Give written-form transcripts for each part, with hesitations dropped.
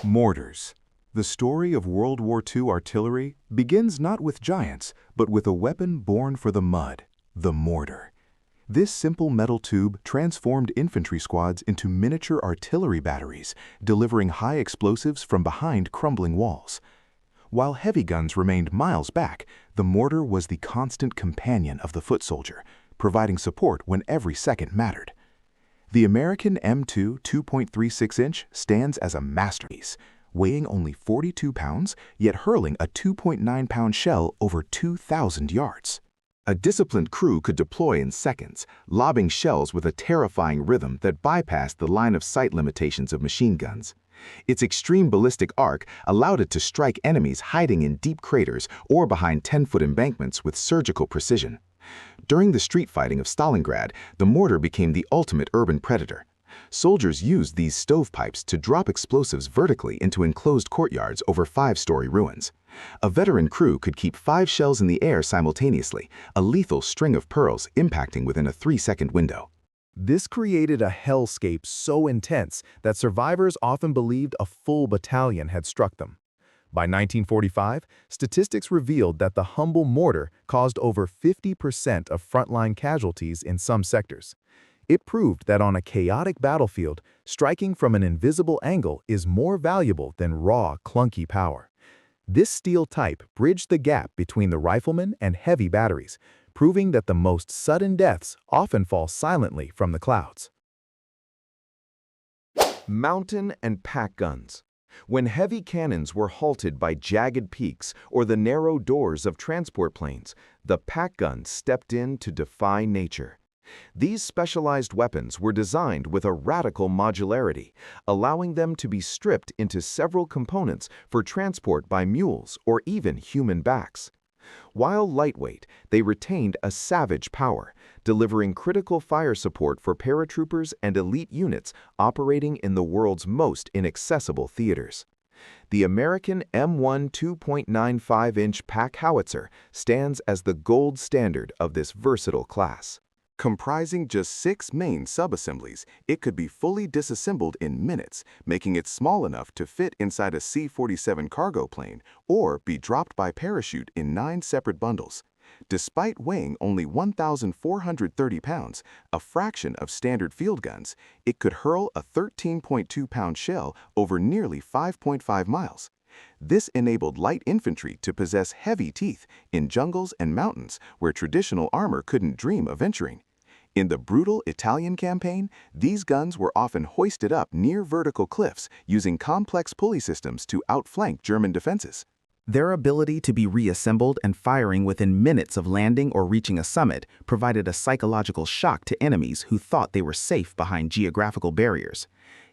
Mortars. The story of World War II artillery begins not with giants, but with a weapon born for the mud, the mortar. This simple metal tube transformed infantry squads into miniature artillery batteries, delivering high explosives from behind crumbling walls. While heavy guns remained miles back, the mortar was the constant companion of the foot soldier, providing support when every second mattered. The American M2 2.36-inch stands as a masterpiece, weighing only 42 pounds, yet hurling a 2.9-pound shell over 2,000 yards. A disciplined crew could deploy in seconds, lobbing shells with a terrifying rhythm that bypassed the line-of-sight limitations of machine guns. Its extreme ballistic arc allowed it to strike enemies hiding in deep craters or behind 10-foot embankments with surgical precision. During the street fighting of Stalingrad, the mortar became the ultimate urban predator. Soldiers used these stovepipes to drop explosives vertically into enclosed courtyards over 5-story ruins. A veteran crew could keep 5 shells in the air simultaneously, a lethal string of pearls impacting within a 3-second window. This created a hellscape so intense that survivors often believed a full battalion had struck them. By 1945, statistics revealed that the humble mortar caused over 50% of frontline casualties in some sectors. It proved that on a chaotic battlefield, striking from an invisible angle is more valuable than raw, clunky power. This steel type bridged the gap between the riflemen and heavy batteries, proving that the most sudden deaths often fall silently from the clouds. Mountain and pack guns. When heavy cannons were halted by jagged peaks or the narrow doors of transport planes, the pack gun stepped in to defy nature. These specialized weapons were designed with a radical modularity, allowing them to be stripped into several components for transport by mules or even human backs. While lightweight, they retained a savage power, delivering critical fire support for paratroopers and elite units operating in the world's most inaccessible theaters. The American M1 2.95-inch pack howitzer stands as the gold standard of this versatile class. Comprising just 6 main subassemblies, it could be fully disassembled in minutes, making it small enough to fit inside a C-47 cargo plane or be dropped by parachute in 9 separate bundles. Despite weighing only 1,430 pounds, a fraction of standard field guns, it could hurl a 13.2-pound shell over nearly 5.5 miles. This enabled light infantry to possess heavy teeth in jungles and mountains where traditional armor couldn't dream of venturing. In the brutal Italian campaign, these guns were often hoisted up near vertical cliffs using complex pulley systems to outflank German defenses. Their ability to be reassembled and firing within minutes of landing or reaching a summit provided a psychological shock to enemies who thought they were safe behind geographical barriers.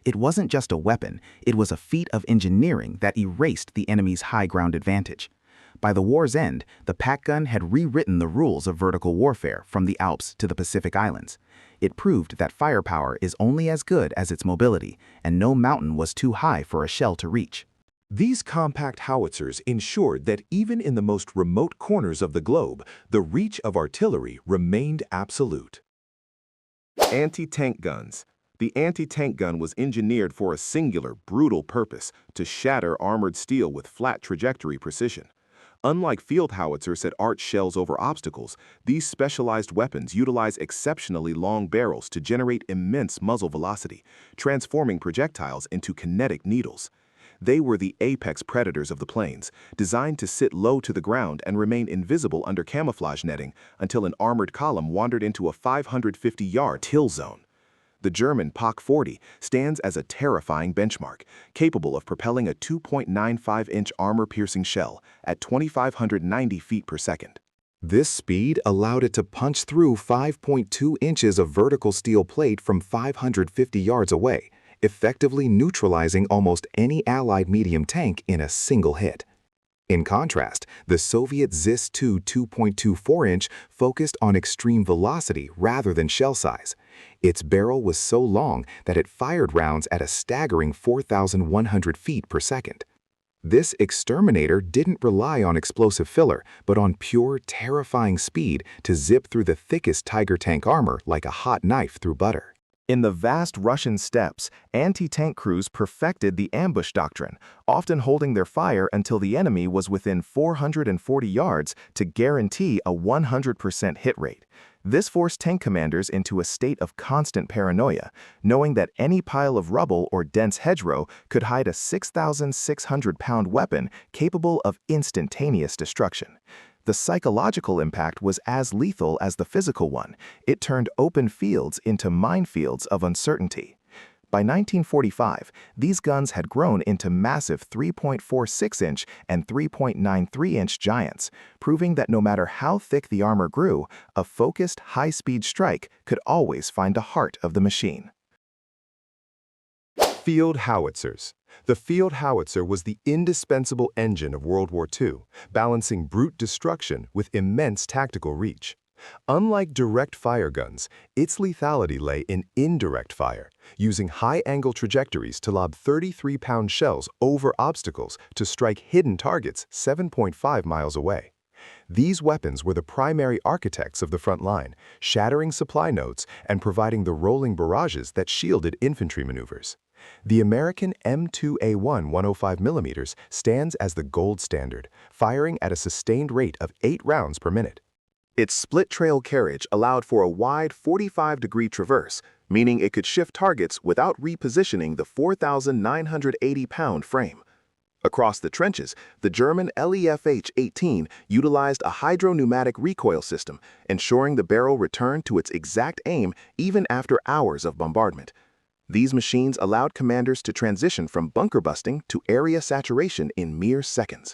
It wasn't just a weapon, it was a feat of engineering that erased the enemy's high ground advantage. By the war's end, the pack gun had rewritten the rules of vertical warfare from the Alps to the Pacific Islands. It proved that firepower is only as good as its mobility, and no mountain was too high for a shell to reach. These compact howitzers ensured that even in the most remote corners of the globe, the reach of artillery remained absolute. Anti-tank guns. The anti-tank gun was engineered for a singular, brutal purpose: to shatter armored steel with flat trajectory precision. Unlike field howitzers that arch shells over obstacles, these specialized weapons utilize exceptionally long barrels to generate immense muzzle velocity, transforming projectiles into kinetic needles. They were the apex predators of the plains, designed to sit low to the ground and remain invisible under camouflage netting until an armored column wandered into a 550-yard kill zone. The German PaK-40 stands as a terrifying benchmark, capable of propelling a 2.95-inch armor-piercing shell at 2,590 feet per second. This speed allowed it to punch through 5.2 inches of vertical steel plate from 550 yards away, effectively neutralizing almost any Allied medium tank in a single hit. In contrast, the Soviet ZIS-2 2.24-inch focused on extreme velocity rather than shell size. Its barrel was so long that it fired rounds at a staggering 4,100 feet per second. This exterminator didn't rely on explosive filler, but on pure, terrifying speed to zip through the thickest Tiger tank armor like a hot knife through butter. In the vast Russian steppes, anti-tank crews perfected the ambush doctrine, often holding their fire until the enemy was within 440 yards to guarantee a 100% hit rate. This forced tank commanders into a state of constant paranoia, knowing that any pile of rubble or dense hedgerow could hide a 6,600-pound weapon capable of instantaneous destruction. The psychological impact was as lethal as the physical one. It turned open fields into minefields of uncertainty. By 1945, these guns had grown into massive 3.46-inch and 3.93-inch giants, proving that no matter how thick the armor grew, a focused, high-speed strike could always find the heart of the machine. Field howitzers. The field howitzer was the indispensable engine of World War II, balancing brute destruction with immense tactical reach. Unlike direct fire guns, its lethality lay in indirect fire, using high-angle trajectories to lob 33-pound shells over obstacles to strike hidden targets 7.5 miles away. These weapons were the primary architects of the front line, shattering supply nodes and providing the rolling barrages that shielded infantry maneuvers. The American M2A1 105mm stands as the gold standard, firing at a sustained rate of 8 rounds per minute. Its split-trail carriage allowed for a wide 45-degree traverse, meaning it could shift targets without repositioning the 4,980-pound frame. Across the trenches, the German Lefh-18 utilized a hydro-pneumatic recoil system, ensuring the barrel returned to its exact aim even after hours of bombardment. These machines allowed commanders to transition from bunker busting to area saturation in mere seconds.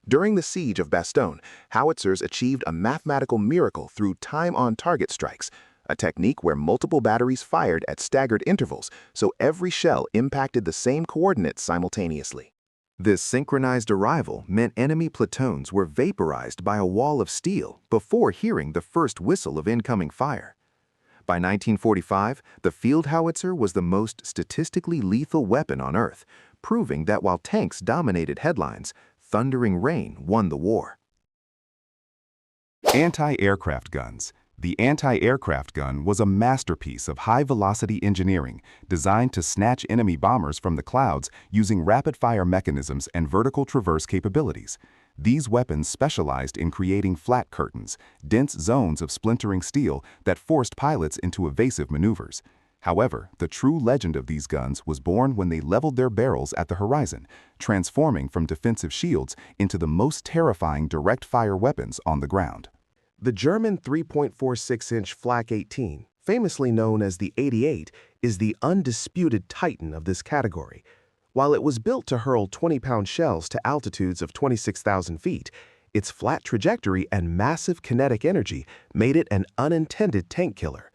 During the siege of Bastogne, howitzers achieved a mathematical miracle through time-on-target strikes, a technique where multiple batteries fired at staggered intervals, so every shell impacted the same coordinates simultaneously. This synchronized arrival meant enemy platoons were vaporized by a wall of steel before hearing the first whistle of incoming fire. By 1945, the field howitzer was the most statistically lethal weapon on Earth, proving that while tanks dominated headlines, thundering rain won the war. Anti-aircraft guns. The anti-aircraft gun was a masterpiece of high-velocity engineering designed to snatch enemy bombers from the clouds using rapid-fire mechanisms and vertical traverse capabilities. These weapons specialized in creating flat curtains, dense zones of splintering steel that forced pilots into evasive maneuvers. However, the true legend of these guns was born when they leveled their barrels at the horizon, transforming from defensive shields into the most terrifying direct-fire weapons on the ground. The German 3.46-inch Flak 18, famously known as the 88, is the undisputed titan of this category. While it was built to hurl 20-pound shells to altitudes of 26,000 feet, its flat trajectory and massive kinetic energy made it an unintended tank killer.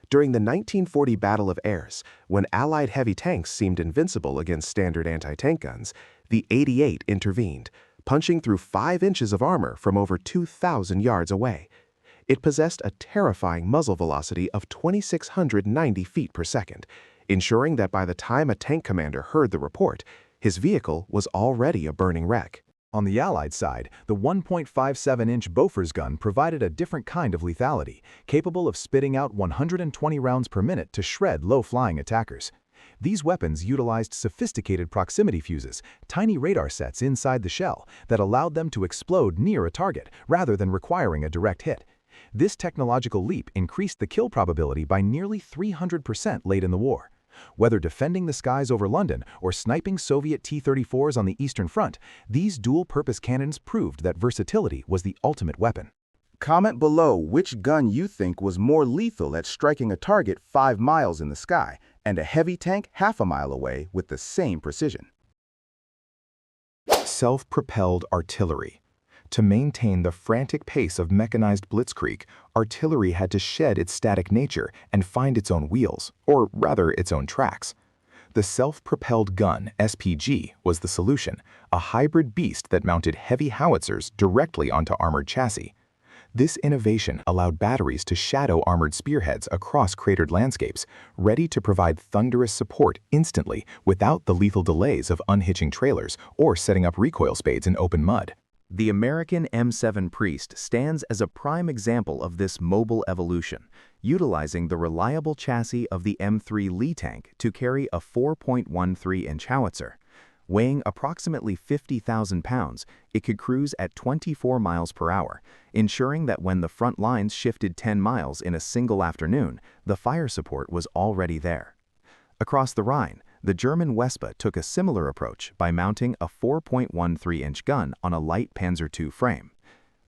During the 1940 Battle of Arras, when Allied heavy tanks seemed invincible against standard anti-tank guns, the 88 intervened, punching through 5 inches of armor from over 2,000 yards away. It possessed a terrifying muzzle velocity of 2,690 feet per second, ensuring that by the time a tank commander heard the report, his vehicle was already a burning wreck. On the Allied side, the 1.57-inch Bofors gun provided a different kind of lethality, capable of spitting out 120 rounds per minute to shred low-flying attackers. These weapons utilized sophisticated proximity fuses, tiny radar sets inside the shell that allowed them to explode near a target rather than requiring a direct hit. This technological leap increased the kill probability by nearly 300% late in the war. Whether defending the skies over London or sniping Soviet T-34s on the Eastern Front, these dual-purpose cannons proved that versatility was the ultimate weapon. Comment below which gun you think was more lethal at striking a target 5 miles in the sky and a heavy tank half a mile away with the same precision. Self-propelled artillery. To maintain the frantic pace of mechanized blitzkrieg, artillery had to shed its static nature and find its own wheels, or rather its own tracks. The self-propelled gun, SPG, was the solution, a hybrid beast that mounted heavy howitzers directly onto armored chassis. This innovation allowed batteries to shadow armored spearheads across cratered landscapes, ready to provide thunderous support instantly without the lethal delays of unhitching trailers or setting up recoil spades in open mud. The American M7 Priest stands as a prime example of this mobile evolution, utilizing the reliable chassis of the M3 Lee tank to carry a 4.13-inch howitzer. Weighing approximately 50,000 pounds, it could cruise at 24 miles per hour, ensuring that when the front lines shifted 10 miles in a single afternoon, the fire support was already there. Across the Rhine, the German Wespe took a similar approach by mounting a 4.13-inch gun on a light Panzer II frame.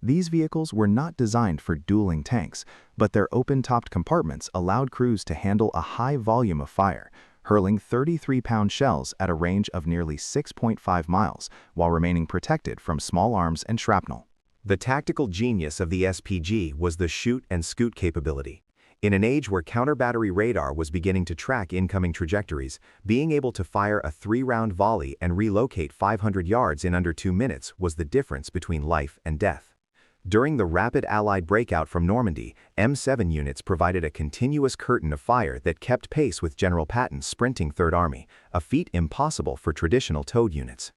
These vehicles were not designed for dueling tanks, but their open-topped compartments allowed crews to handle a high volume of fire, hurling 33-pound shells at a range of nearly 6.5 miles while remaining protected from small arms and shrapnel. The tactical genius of the SPG was the shoot and scoot capability. In an age where counter-battery radar was beginning to track incoming trajectories, being able to fire a 3-round volley and relocate 500 yards in under 2 minutes was the difference between life and death. During the rapid Allied breakout from Normandy, M7 units provided a continuous curtain of fire that kept pace with General Patton's sprinting Third Army, a feat impossible for traditional towed units.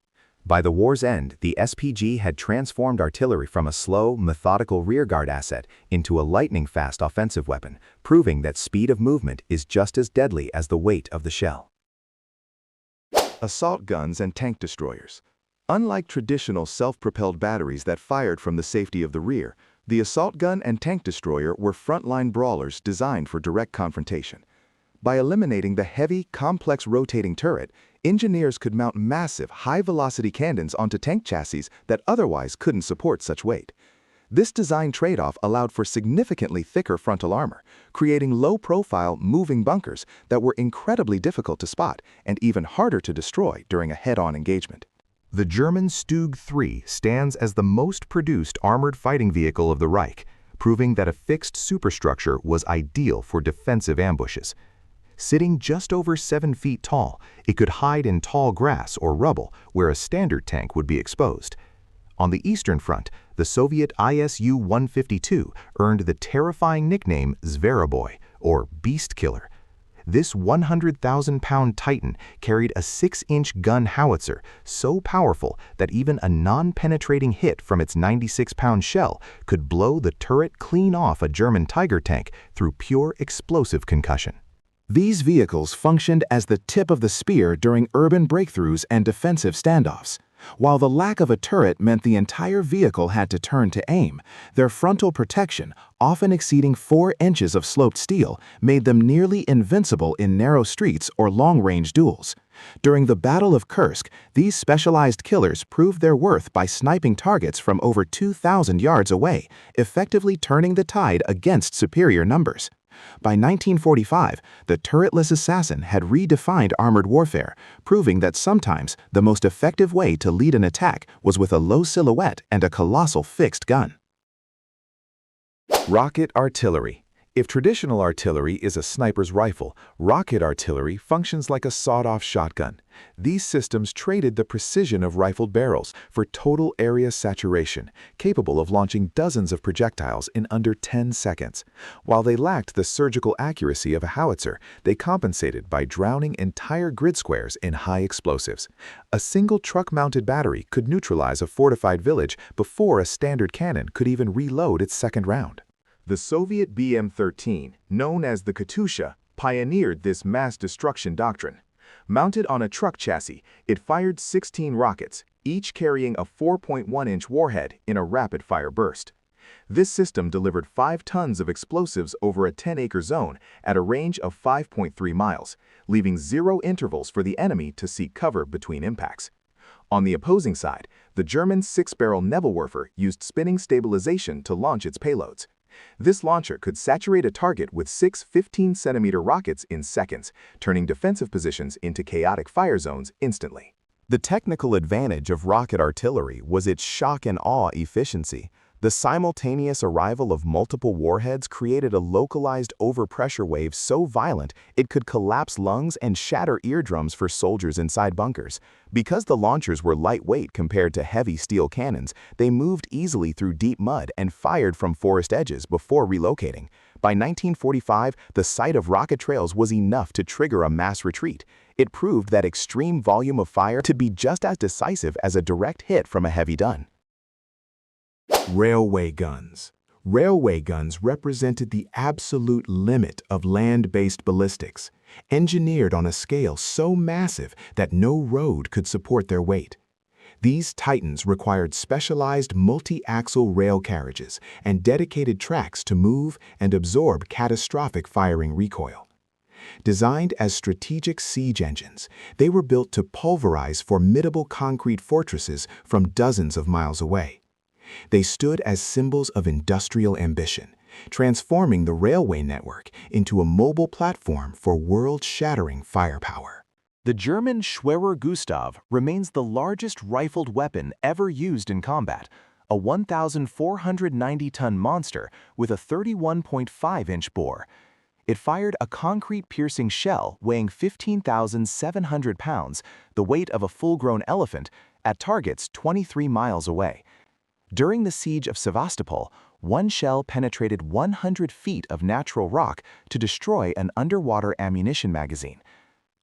By the war's end, the SPG had transformed artillery from a slow, methodical rearguard asset into a lightning-fast offensive weapon, proving that speed of movement is just as deadly as the weight of the shell. Assault guns and tank destroyers. Unlike traditional self-propelled batteries that fired from the safety of the rear, the assault gun and tank destroyer were frontline brawlers designed for direct confrontation. By eliminating the heavy, complex rotating turret, engineers could mount massive, high-velocity cannons onto tank chassis that otherwise couldn't support such weight. This design trade-off allowed for significantly thicker frontal armor, creating low-profile, moving bunkers that were incredibly difficult to spot and even harder to destroy during a head-on engagement. The German Stug 3 stands as the most produced armored fighting vehicle of the Reich, proving that a fixed superstructure was ideal for defensive ambushes. Sitting just over 7 feet tall, it could hide in tall grass or rubble where a standard tank would be exposed. On the Eastern Front, the Soviet ISU-152 earned the terrifying nickname Zveroboy, or Beast Killer. This 100,000-pound Titan carried a 6-inch gun howitzer so powerful that even a non-penetrating hit from its 96-pound shell could blow the turret clean off a German Tiger tank through pure explosive concussion. These vehicles functioned as the tip of the spear during urban breakthroughs and defensive standoffs. While the lack of a turret meant the entire vehicle had to turn to aim, their frontal protection, often exceeding 4 inches of sloped steel, made them nearly invincible in narrow streets or long-range duels. During the Battle of Kursk, these specialized killers proved their worth by sniping targets from over 2,000 yards away, effectively turning the tide against superior numbers. By 1945, the turretless assassin had redefined armored warfare, proving that sometimes the most effective way to lead an attack was with a low silhouette and a colossal fixed gun. Rocket artillery. If traditional artillery is a sniper's rifle, rocket artillery functions like a sawed-off shotgun. These systems traded the precision of rifled barrels for total area saturation, capable of launching dozens of projectiles in under 10 seconds. While they lacked the surgical accuracy of a howitzer, they compensated by drowning entire grid squares in high explosives. A single truck-mounted battery could neutralize a fortified village before a standard cannon could even reload its second round. The Soviet BM-13, known as the Katyusha, pioneered this mass destruction doctrine. Mounted on a truck chassis, it fired 16 rockets, each carrying a 4.1-inch warhead in a rapid-fire burst. This system delivered 5 tons of explosives over a 10-acre zone at a range of 5.3 miles, leaving 0 intervals for the enemy to seek cover between impacts. On the opposing side, the German 6-barrel Nebelwerfer used spinning stabilization to launch its payloads. This launcher could saturate a target with 6 15-centimeter rockets in seconds, turning defensive positions into chaotic fire zones instantly. The technical advantage of rocket artillery was its shock and awe efficiency. The simultaneous arrival of multiple warheads created a localized overpressure wave so violent it could collapse lungs and shatter eardrums for soldiers inside bunkers. Because the launchers were lightweight compared to heavy steel cannons, they moved easily through deep mud and fired from forest edges before relocating. By 1945, the sight of rocket trails was enough to trigger a mass retreat. It proved that extreme volume of fire to be just as decisive as a direct hit from a heavy gun. Railway guns. Railway guns represented the absolute limit of land-based ballistics, engineered on a scale so massive that no road could support their weight. These titans required specialized multi-axle rail carriages and dedicated tracks to move and absorb catastrophic firing recoil. Designed as strategic siege engines, they were built to pulverize formidable concrete fortresses from dozens of miles away. They stood as symbols of industrial ambition, transforming the railway network into a mobile platform for world-shattering firepower. The German Schwerer Gustav remains the largest rifled weapon ever used in combat, a 1,490-ton monster with a 31.5-inch bore. It fired a concrete-piercing shell weighing 15,700 pounds, the weight of a full-grown elephant, at targets 23 miles away. During the siege of Sevastopol, one shell penetrated 100 feet of natural rock to destroy an underwater ammunition magazine.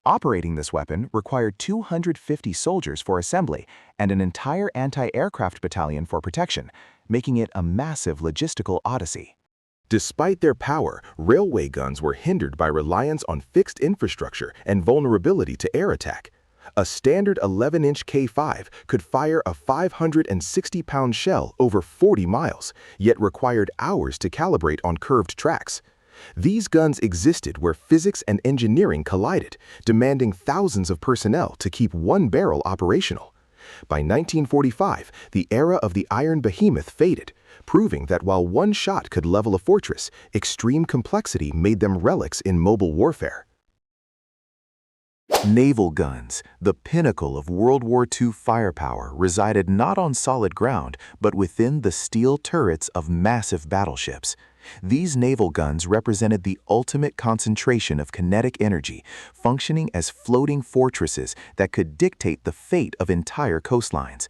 Operating this weapon required 250 soldiers for assembly and an entire anti-aircraft battalion for protection, making it a massive logistical odyssey. Despite their power, railway guns were hindered by reliance on fixed infrastructure and vulnerability to air attack. A standard 11-inch K5 could fire a 560-pound shell over 40 miles, yet required hours to calibrate on curved tracks. These guns existed where physics and engineering collided, demanding thousands of personnel to keep one barrel operational. By 1945, the era of the Iron Behemoth faded, proving that while one shot could level a fortress, extreme complexity made them relics in mobile warfare. Naval guns, the pinnacle of World War II firepower, resided not on solid ground, but within the steel turrets of massive battleships. These naval guns represented the ultimate concentration of kinetic energy, functioning as floating fortresses that could dictate the fate of entire coastlines.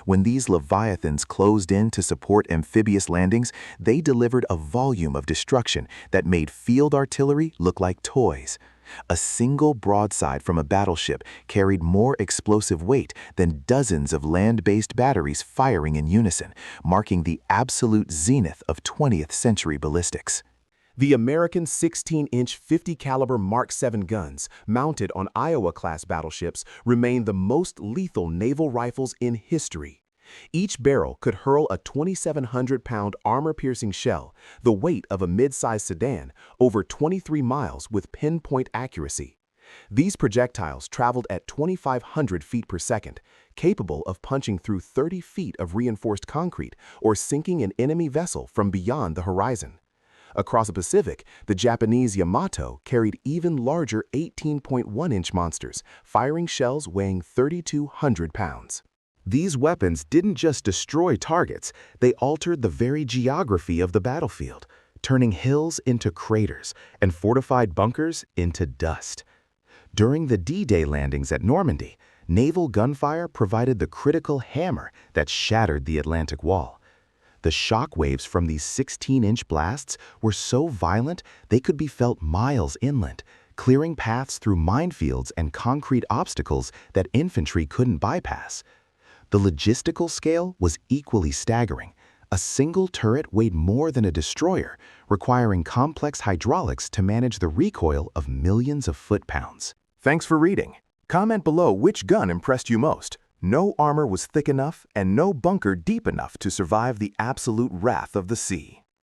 When these leviathans closed in to support amphibious landings, they delivered a volume of destruction that made field artillery look like toys. A single broadside from a battleship carried more explosive weight than dozens of land-based batteries firing in unison, marking the absolute zenith of 20th century ballistics. The American 16-inch 50-caliber Mark 7 guns, mounted on Iowa-class battleships, remain the most lethal naval rifles in history. Each barrel could hurl a 2,700-pound armor-piercing shell, the weight of a mid-sized sedan, over 23 miles with pinpoint accuracy. These projectiles traveled at 2,500 feet per second, capable of punching through 30 feet of reinforced concrete or sinking an enemy vessel from beyond the horizon. Across the Pacific, the Japanese Yamato carried even larger 18.1-inch monsters, firing shells weighing 3,200 pounds. These weapons didn't just destroy targets, they altered the very geography of the battlefield, turning hills into craters and fortified bunkers into dust. During the D-Day landings at Normandy, naval gunfire provided the critical hammer that shattered the Atlantic Wall. The shock waves from these 16-inch blasts were so violent they could be felt miles inland, clearing paths through minefields and concrete obstacles that infantry couldn't bypass. The logistical scale was equally staggering. A single turret weighed more than a destroyer, requiring complex hydraulics to manage the recoil of millions of foot-pounds. Thanks for reading. Comment below which gun impressed you most. No armor was thick enough and no bunker deep enough to survive the absolute wrath of the sea.